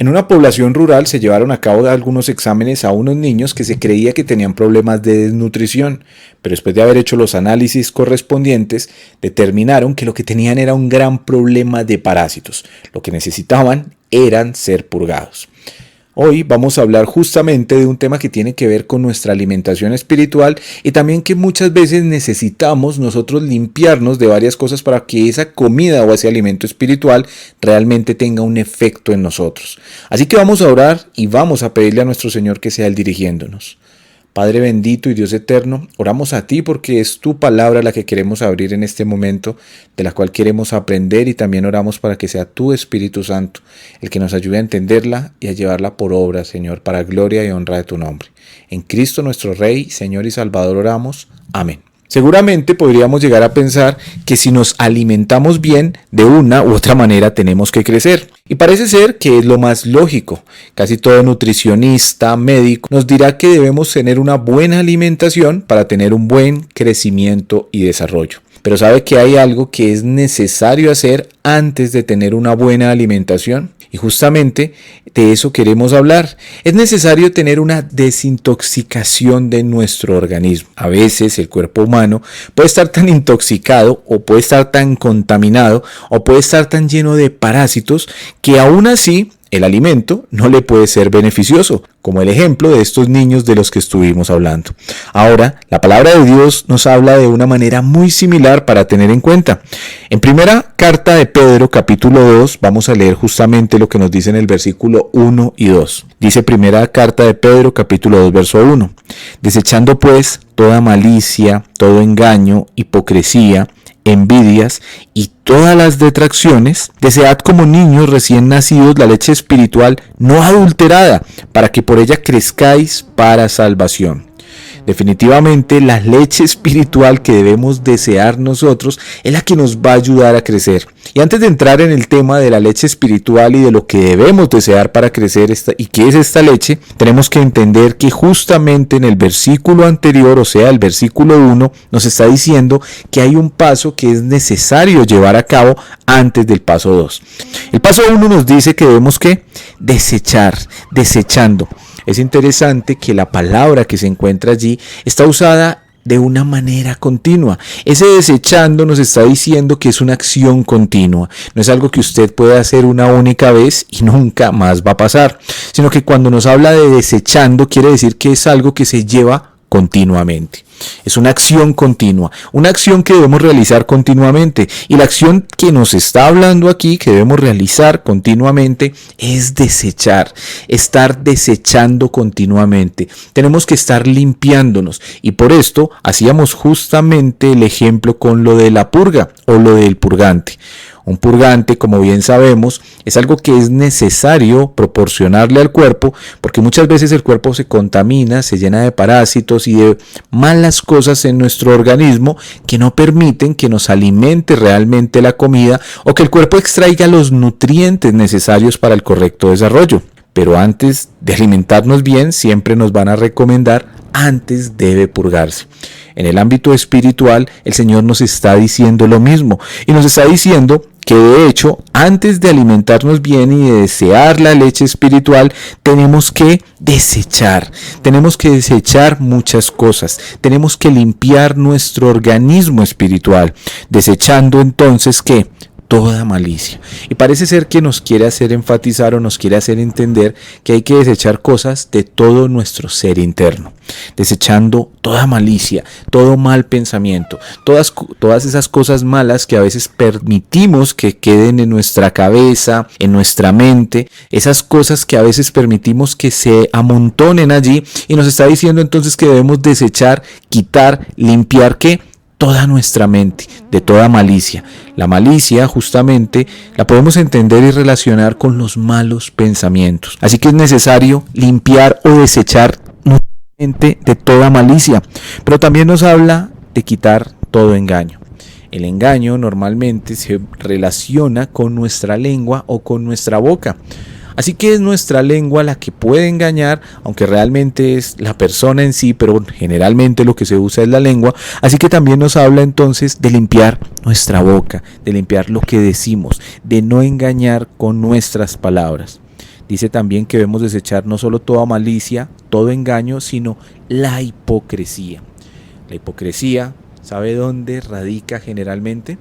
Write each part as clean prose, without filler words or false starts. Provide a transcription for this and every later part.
En una población rural se llevaron a cabo algunos exámenes a unos niños que se creía que tenían problemas de desnutrición, pero después de haber hecho los análisis correspondientes, determinaron que lo que tenían era un gran problema de parásitos. Lo que necesitaban eran ser purgados. Hoy vamos a hablar justamente de un tema que tiene que ver con nuestra alimentación espiritual y también que muchas veces necesitamos nosotros limpiarnos de varias cosas para que esa comida o ese alimento espiritual realmente tenga un efecto en nosotros. Así que vamos a orar y vamos a pedirle a nuestro Señor que sea Él dirigiéndonos. Padre bendito y Dios eterno, oramos a ti porque es tu palabra la que queremos abrir en este momento, de la cual queremos aprender, y también oramos para que sea tu Espíritu Santo el que nos ayude a entenderla y a llevarla por obra, Señor, para gloria y honra de tu nombre. En Cristo nuestro Rey, Señor y Salvador oramos. Amén. Seguramente podríamos llegar a pensar que si nos alimentamos bien, de una u otra manera tenemos que crecer. Y parece ser que es lo más lógico. Casi todo nutricionista, médico, nos dirá que debemos tener una buena alimentación para tener un buen crecimiento y desarrollo. Pero ¿sabe que hay algo que es necesario hacer antes de tener una buena alimentación? Y justamente de eso queremos hablar. Es necesario tener una desintoxicación de nuestro organismo. A veces el cuerpo humano puede estar tan intoxicado o puede estar tan contaminado o puede estar tan lleno de parásitos que aún así el alimento no le puede ser beneficioso, como el ejemplo de estos niños de los que estuvimos hablando. Ahora, la palabra de Dios nos habla de una manera muy similar para tener en cuenta. En primera carta de Pedro, capítulo 2, vamos a leer justamente lo que nos dice en el versículo 1 y 2. Dice primera carta de Pedro, capítulo 2, verso 1. Desechando pues toda malicia, todo engaño, hipocresía, envidias y todas las detracciones, desead como niños recién nacidos la leche espiritual no adulterada, para que por ella crezcáis para salvación. Definitivamente la leche espiritual que debemos desear nosotros es la que nos va a ayudar a crecer. Y antes de entrar en el tema de la leche espiritual y de lo que debemos desear para crecer y qué es esta leche, tenemos que entender que justamente en el versículo anterior, o sea, el versículo 1, nos está diciendo que hay un paso que es necesario llevar a cabo antes del paso 2. El paso 1 nos dice que debemos que desechar, desechando. Es interesante que la palabra que se encuentra allí está usada de una manera continua. Ese desechando nos está diciendo que es una acción continua. No es algo que usted puede hacer una única vez y nunca más va a pasar, sino que cuando nos habla de desechando quiere decir que es algo que se lleva continuamente. Es una acción continua, una acción que debemos realizar continuamente, y la acción que nos está hablando aquí, que debemos realizar continuamente, es desechar, estar desechando continuamente. Tenemos que estar limpiándonos, y por esto hacíamos justamente el ejemplo con lo de la purga o lo del purgante. Un purgante, como bien sabemos, es algo que es necesario proporcionarle al cuerpo, porque muchas veces el cuerpo se contamina, se llena de parásitos y de malas cosas en nuestro organismo que no permiten que nos alimente realmente la comida o que el cuerpo extraiga los nutrientes necesarios para el correcto desarrollo. Pero antes de alimentarnos bien, siempre nos van a recomendar: antes debe purgarse. En el ámbito espiritual, el Señor nos está diciendo lo mismo, y nos está diciendo que de hecho, antes de alimentarnos bien y de desear la leche espiritual, tenemos que desechar muchas cosas, tenemos que limpiar nuestro organismo espiritual, desechando entonces ¿qué? Toda malicia. Y parece ser que nos quiere hacer enfatizar o nos quiere hacer entender que hay que desechar cosas de todo nuestro ser interno, desechando toda malicia, todo mal pensamiento, todas esas cosas malas que a veces permitimos que queden en nuestra cabeza, en nuestra mente, esas cosas que a veces permitimos que se amontonen allí, y nos está diciendo entonces que debemos desechar, quitar, limpiar, ¿qué? Toda nuestra mente, de toda malicia. La malicia justamente la podemos entender y relacionar con los malos pensamientos. Así que es necesario limpiar o desechar nuestra mente de toda malicia. Pero también nos habla de quitar todo engaño. El engaño normalmente se relaciona con nuestra lengua o con nuestra boca. Así que es nuestra lengua la que puede engañar, aunque realmente es la persona en sí, pero generalmente lo que se usa es la lengua. Así que también nos habla entonces de limpiar nuestra boca, de limpiar lo que decimos, de no engañar con nuestras palabras. Dice también que debemos desechar no solo toda malicia, todo engaño, sino la hipocresía. La hipocresía, ¿sabe dónde radica generalmente?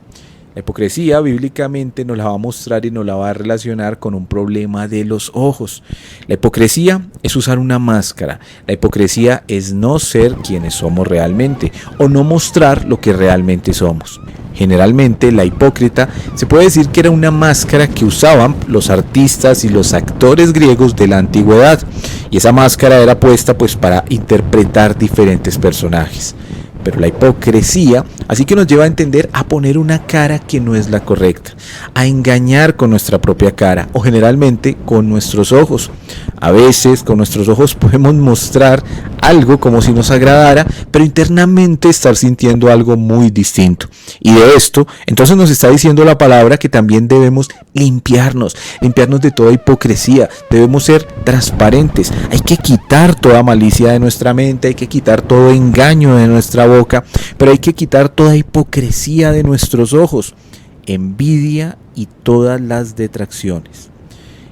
La hipocresía bíblicamente nos la va a mostrar y nos la va a relacionar con un problema de los ojos. La hipocresía es usar una máscara. La hipocresía es no ser quienes somos realmente o no mostrar lo que realmente somos. Generalmente la hipócrita se puede decir que era una máscara que usaban los artistas y los actores griegos de la antigüedad, y esa máscara era puesta pues para interpretar diferentes personajes. Pero la hipocresía así que nos lleva a entender a poner una cara que no es la correcta, a engañar con nuestra propia cara o generalmente con nuestros ojos. A veces con nuestros ojos podemos mostrar algo como si nos agradara, pero internamente estar sintiendo algo muy distinto. Y de esto, entonces nos está diciendo la palabra que también debemos limpiarnos de toda hipocresía, debemos ser transparentes, hay que quitar toda malicia de nuestra mente, hay que quitar todo engaño de nuestra boca, pero hay que quitar toda hipocresía de nuestros ojos, envidia y todas las detracciones.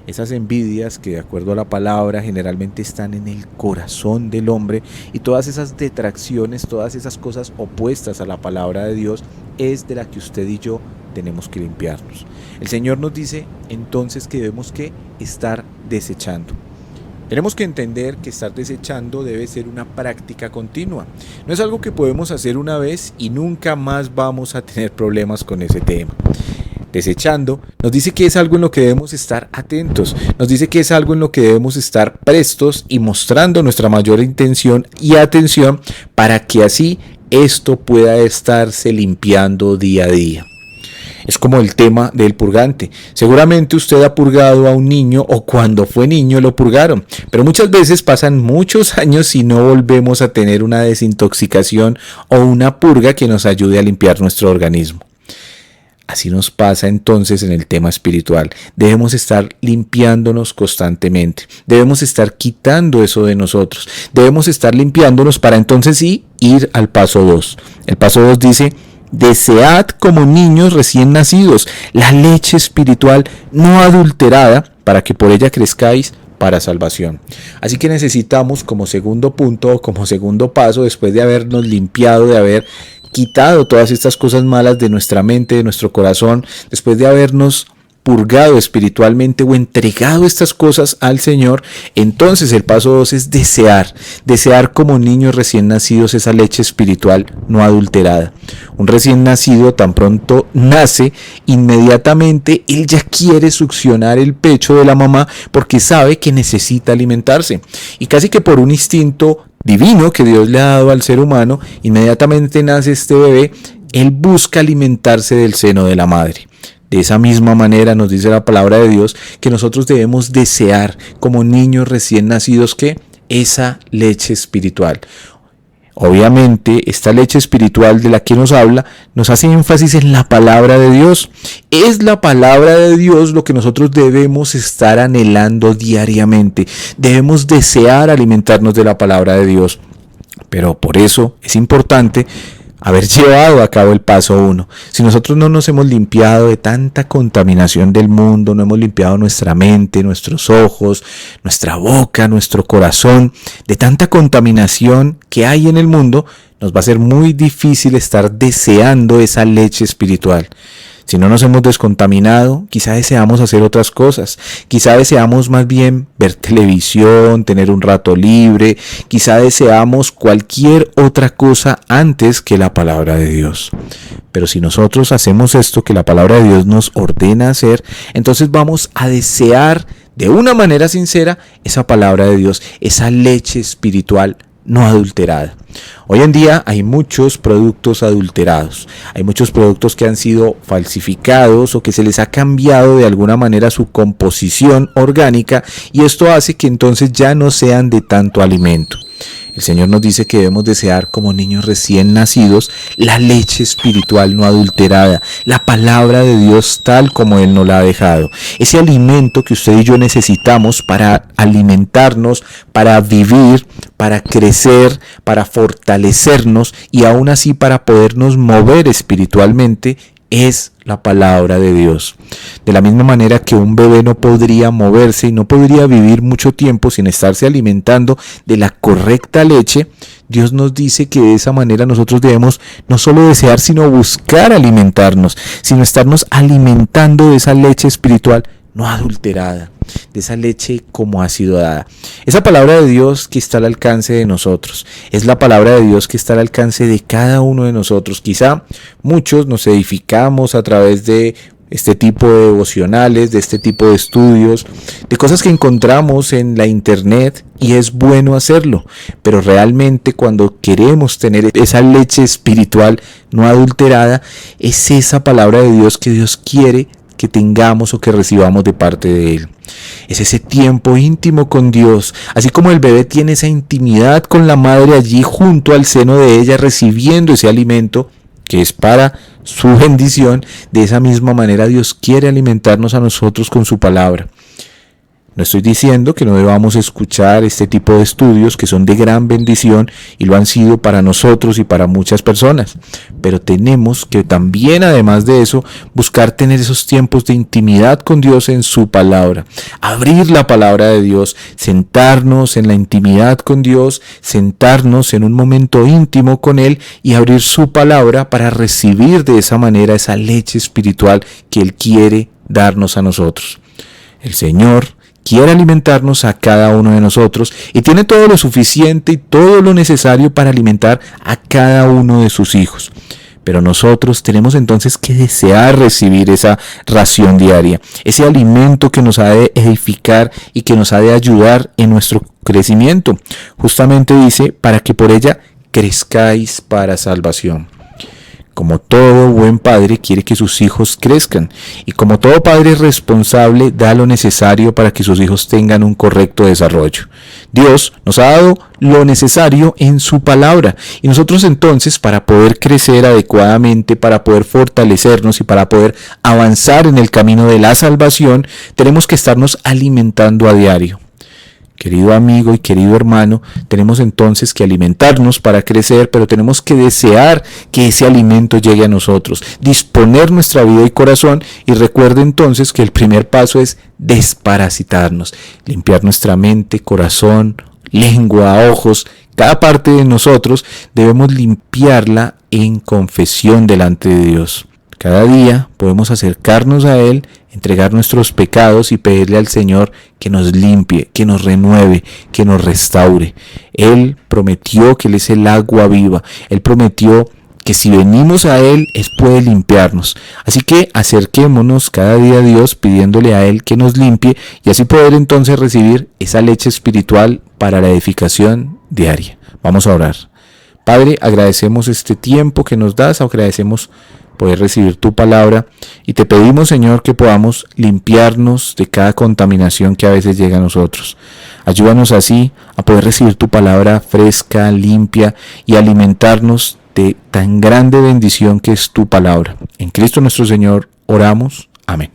Esas envidias que de acuerdo a la palabra generalmente están en el corazón del hombre, y todas esas detracciones, todas esas cosas opuestas a la palabra de Dios es de la que usted y yo tenemos que limpiarnos. El Señor nos dice entonces que debemos que estar desechando. Tenemos que entender que estar desechando debe ser una práctica continua. No es algo que podemos hacer una vez y nunca más vamos a tener problemas con ese tema. Desechando nos dice que es algo en lo que debemos estar atentos, nos dice que es algo en lo que debemos estar prestos y mostrando nuestra mayor intención y atención para que así esto pueda estarse limpiando día a día. Es como el tema del purgante. Seguramente usted ha purgado a un niño o cuando fue niño lo purgaron, pero muchas veces pasan muchos años y no volvemos a tener una desintoxicación o una purga que nos ayude a limpiar nuestro organismo. Así nos pasa entonces en el tema espiritual. Debemos estar limpiándonos constantemente. Debemos estar quitando eso de nosotros. Debemos estar limpiándonos para entonces sí ir al paso 2. El paso 2 dice: desead como niños recién nacidos la leche espiritual no adulterada, para que por ella crezcáis para salvación. Así que necesitamos como segundo punto o como segundo paso, después de habernos limpiado, de haber quitado todas estas cosas malas de nuestra mente, de nuestro corazón, después de habernos purgado espiritualmente o entregado estas cosas al Señor, entonces el paso 2 es desear como niños recién nacidos esa leche espiritual no adulterada. Un recién nacido tan pronto nace, inmediatamente él ya quiere succionar el pecho de la mamá porque sabe que necesita alimentarse, y casi que por un instinto divino que Dios le ha dado al ser humano, inmediatamente nace este bebé, él busca alimentarse del seno de la madre. De esa misma manera nos dice la palabra de Dios que nosotros debemos desear como niños recién nacidos que esa leche espiritual. Obviamente esta leche espiritual de la que nos habla nos hace énfasis en la palabra de Dios. Es la palabra de Dios lo que nosotros debemos estar anhelando diariamente. Debemos desear alimentarnos de la palabra de Dios. Pero por eso es importante haber llevado a cabo el paso 1. Si nosotros no nos hemos limpiado de tanta contaminación del mundo, no hemos limpiado nuestra mente, nuestros ojos, nuestra boca, nuestro corazón, de tanta contaminación que hay en el mundo, nos va a ser muy difícil estar deseando esa leche espiritual. Si no nos hemos descontaminado, quizá deseamos hacer otras cosas, quizá deseamos más bien ver televisión, tener un rato libre, quizá deseamos cualquier otra cosa antes que la palabra de Dios. Pero si nosotros hacemos esto que la palabra de Dios nos ordena hacer, entonces vamos a desear de una manera sincera esa palabra de Dios, esa leche espiritual no adulterada. Hoy en día hay muchos productos adulterados, hay muchos productos que han sido falsificados o que se les ha cambiado de alguna manera su composición orgánica, y esto hace que entonces ya no sean de tanto alimento. El Señor nos dice que debemos desear como niños recién nacidos la leche espiritual no adulterada, la palabra de Dios tal como Él nos la ha dejado. Ese alimento que usted y yo necesitamos para alimentarnos, para vivir, para crecer, para fortalecernos y aún así para podernos mover espiritualmente es la palabra de Dios. De la misma manera que un bebé no podría moverse y no podría vivir mucho tiempo sin estarse alimentando de la correcta leche, Dios nos dice que de esa manera nosotros debemos no solo desear, sino buscar alimentarnos, sino estarnos alimentando de esa leche espiritual no adulterada, de esa leche como ha sido dada. Esa palabra de Dios que está al alcance de nosotros, es la palabra de Dios que está al alcance de cada uno de nosotros. Quizá muchos nos edificamos a través de este tipo de devocionales, de este tipo de estudios, de cosas que encontramos en la internet, y es bueno hacerlo, pero realmente cuando queremos tener esa leche espiritual no adulterada, es esa palabra de Dios que Dios quiere que tengamos o que recibamos de parte de Él. Es ese tiempo íntimo con Dios, así como el bebé tiene esa intimidad con la madre allí junto al seno de ella recibiendo ese alimento que es para su bendición. De esa misma manera Dios quiere alimentarnos a nosotros con su palabra. No estoy diciendo que no debamos escuchar este tipo de estudios que son de gran bendición y lo han sido para nosotros y para muchas personas, pero tenemos que también, además de eso, buscar tener esos tiempos de intimidad con Dios en su palabra, abrir la palabra de Dios, sentarnos en la intimidad con Dios, sentarnos en un momento íntimo con Él y abrir su palabra para recibir de esa manera esa leche espiritual que Él quiere darnos a nosotros. El Señor quiere alimentarnos a cada uno de nosotros y tiene todo lo suficiente y todo lo necesario para alimentar a cada uno de sus hijos. Pero nosotros tenemos entonces que desear recibir esa ración diaria, ese alimento que nos ha de edificar y que nos ha de ayudar en nuestro crecimiento. Justamente dice, para que por ella crezcáis para salvación. Como todo buen padre quiere que sus hijos crezcan, y como todo padre responsable da lo necesario para que sus hijos tengan un correcto desarrollo. Dios nos ha dado lo necesario en su palabra, y nosotros entonces, para poder crecer adecuadamente, para poder fortalecernos y para poder avanzar en el camino de la salvación, tenemos que estarnos alimentando a diario. Querido amigo y querido hermano, tenemos entonces que alimentarnos para crecer, pero tenemos que desear que ese alimento llegue a nosotros, disponer nuestra vida y corazón, y recuerde entonces que el primer paso es desparasitarnos, limpiar nuestra mente, corazón, lengua, ojos, cada parte de nosotros debemos limpiarla en confesión delante de Dios. Cada día podemos acercarnos a Él, entregar nuestros pecados y pedirle al Señor que nos limpie, que nos renueve, que nos restaure. Él prometió que Él es el agua viva. Él prometió que si venimos a Él, Él puede limpiarnos. Así que acerquémonos cada día a Dios pidiéndole a Él que nos limpie y así poder entonces recibir esa leche espiritual para la edificación diaria. Vamos a orar. Padre, agradecemos este tiempo que nos das, agradecemos poder recibir tu palabra y te pedimos, Señor, que podamos limpiarnos de cada contaminación que a veces llega a nosotros. Ayúdanos así a poder recibir tu palabra fresca, limpia y alimentarnos de tan grande bendición que es tu palabra. En Cristo nuestro Señor oramos. Amén.